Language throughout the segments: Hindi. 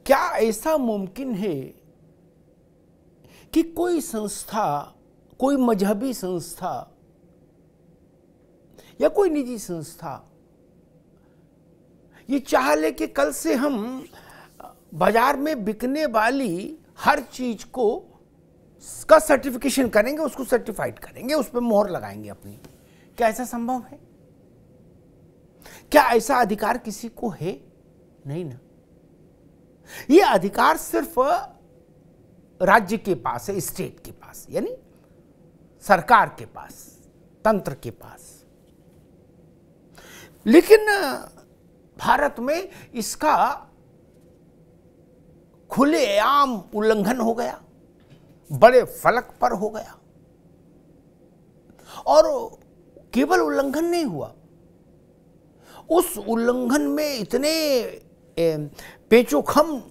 क्या ऐसा मुमकिन है कि कोई संस्था, कोई मजहबी संस्था या कोई निजी संस्था ये चाह ले कि कल से हम बाजार में बिकने वाली हर चीज को का सर्टिफिकेशन करेंगे, उसको सर्टिफाइड करेंगे, उस पर मोहर लगाएंगे अपनी? क्या ऐसा संभव है? क्या ऐसा अधिकार किसी को है? नहीं ना। ये अधिकार सिर्फ राज्य के पास है, स्टेट के पास, यानी सरकार के पास, तंत्र के पास। लेकिन भारत में इसका खुलेआम उल्लंघन हो गया, बड़े फलक पर हो गया। और केवल उल्लंघन नहीं हुआ, उस उल्लंघन में इतने पेचोखम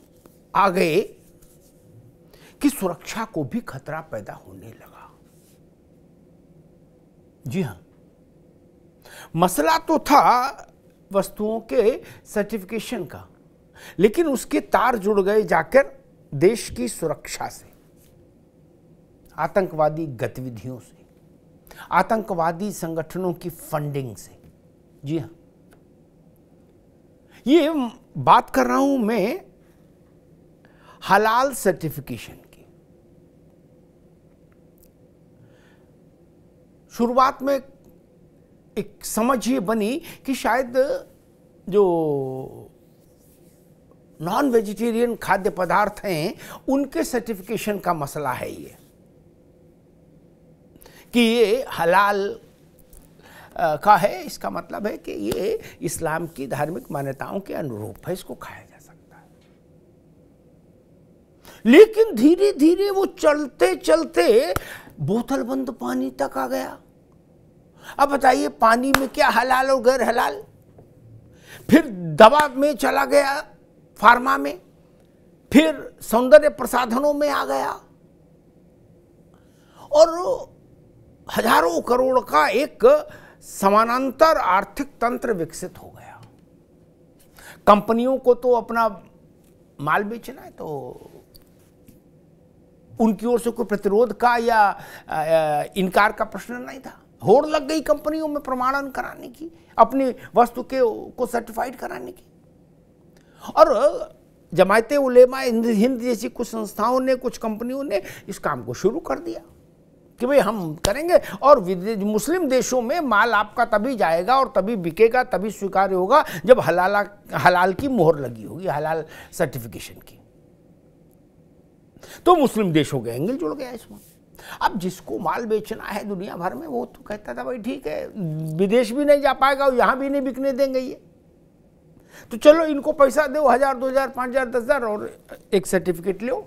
आ गए कि सुरक्षा को भी खतरा पैदा होने लगा। जी हां, मसला तो था वस्तुओं के सर्टिफिकेशन का, लेकिन उसके तार जुड़ गए जाकर देश की सुरक्षा से, आतंकवादी गतिविधियों से, आतंकवादी संगठनों की फंडिंग से। जी हां, ये बात कर रहा हूं मैं हलाल सर्टिफिकेशन की। शुरुआत में एक समझ ये बनी कि शायद जो नॉन वेजिटेरियन खाद्य पदार्थ हैं उनके सर्टिफिकेशन का मसला है ये, कि ये हलाल का है। इसका मतलब है कि ये इस्लाम की धार्मिक मान्यताओं के अनुरूप है, इसको खाया जा सकता है। लेकिन धीरे धीरे वो चलते चलते बोतल बंद पानी तक आ गया। अब बताइए, पानी में क्या हलाल और गैर हलाल? फिर दवा में चला गया, फार्मा में, फिर सौंदर्य प्रसाधनों में आ गया, और हजारों करोड़ का एक समानांतर आर्थिक तंत्र विकसित हो गया। कंपनियों को तो अपना माल बेचना है, तो उनकी ओर से कोई प्रतिरोध का या इनकार का प्रश्न नहीं था। होड़ लग गई कंपनियों में प्रमाणन कराने की, अपनी वस्तु को सर्टिफाइड कराने की। और जमायते उलेमा हिंद जैसी कुछ संस्थाओं ने, कुछ कंपनियों ने इस काम को शुरू कर दिया कि भाई हम करेंगे, और मुस्लिम देशों में माल आपका तभी जाएगा और तभी बिकेगा, तभी स्वीकार्य होगा जब हलाल की मोहर लगी होगी, हलाल सर्टिफिकेशन की। तो मुस्लिम देशों के एंगल जुड़ गया इसमें। अब जिसको माल बेचना है दुनिया भर में, वो तो कहता था भाई ठीक है, विदेश भी नहीं जा पाएगा और यहां भी नहीं बिकने देंगे ये, तो चलो इनको पैसा दो, 1000, 2000, 5000, 10,000 और एक सर्टिफिकेट लो।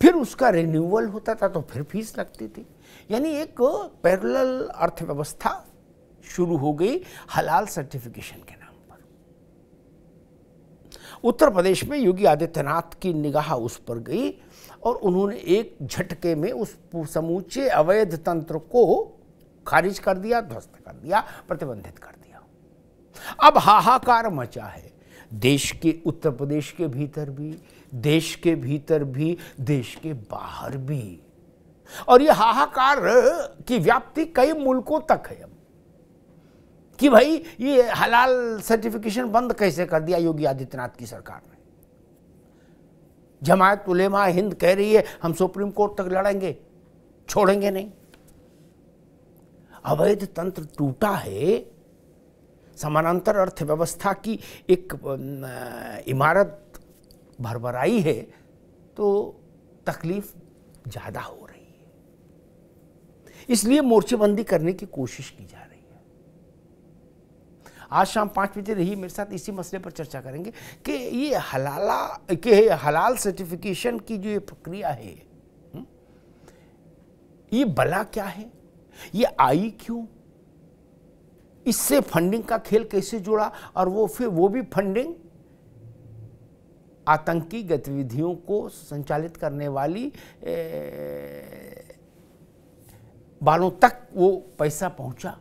फिर उसका रिन्यूअल होता था तो फिर फीस लगती थी। यानी एक पैरेलल अर्थव्यवस्था शुरू हो गई हलाल सर्टिफिकेशन के नाम पर। उत्तर प्रदेश में योगी आदित्यनाथ की निगाह उस पर गई और उन्होंने एक झटके में उस समूचे अवैध तंत्र को खारिज कर दिया, ध्वस्त कर दिया, प्रतिबंधित कर दिया। अब हाहाकार मचा है देश के, उत्तर प्रदेश के भीतर भी, देश के भीतर भी, देश के बाहर भी। और ये हाहाकार की व्याप्ति कई मुल्कों तक है अब, कि भाई ये हलाल सर्टिफिकेशन बंद कैसे कर दिया योगी आदित्यनाथ की सरकार ने। जमायत उलेमा हिंद कह रही है हम सुप्रीम कोर्ट तक लड़ेंगे, छोड़ेंगे नहीं। अवैध तंत्र टूटा है, समानांतर अर्थव्यवस्था की एक इमारत भरभराई है, तो तकलीफ ज्यादा हो रही है। इसलिए मोर्चेबंदी करने की कोशिश की जा रही है। आज शाम 5 बजे रही मेरे साथ, इसी मसले पर चर्चा करेंगे कि ये हलाल सर्टिफिकेशन की जो ये प्रक्रिया है, ये बला क्या है, ये आई क्यों, इससे फंडिंग का खेल कैसे जुड़ा, और वो भी फंडिंग आतंकी गतिविधियों को संचालित करने वाली वालों तक वो पैसा पहुंचा।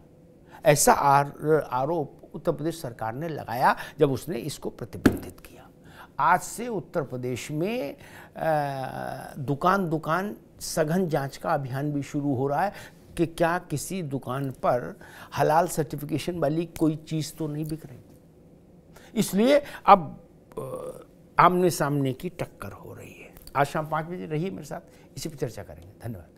ऐसा आरोप उत्तर प्रदेश सरकार ने लगाया जब उसने इसको प्रतिबंधित किया। आज से उत्तर प्रदेश में दुकान दुकान सघन जांच का अभियान भी शुरू हो रहा है कि क्या किसी दुकान पर हलाल सर्टिफिकेशन वाली कोई चीज़ तो नहीं बिक रही। इसलिए अब आमने सामने की टक्कर हो रही है। आज शाम 5 बजे रहिए मेरे साथ, इसी पर चर्चा करेंगे। धन्यवाद।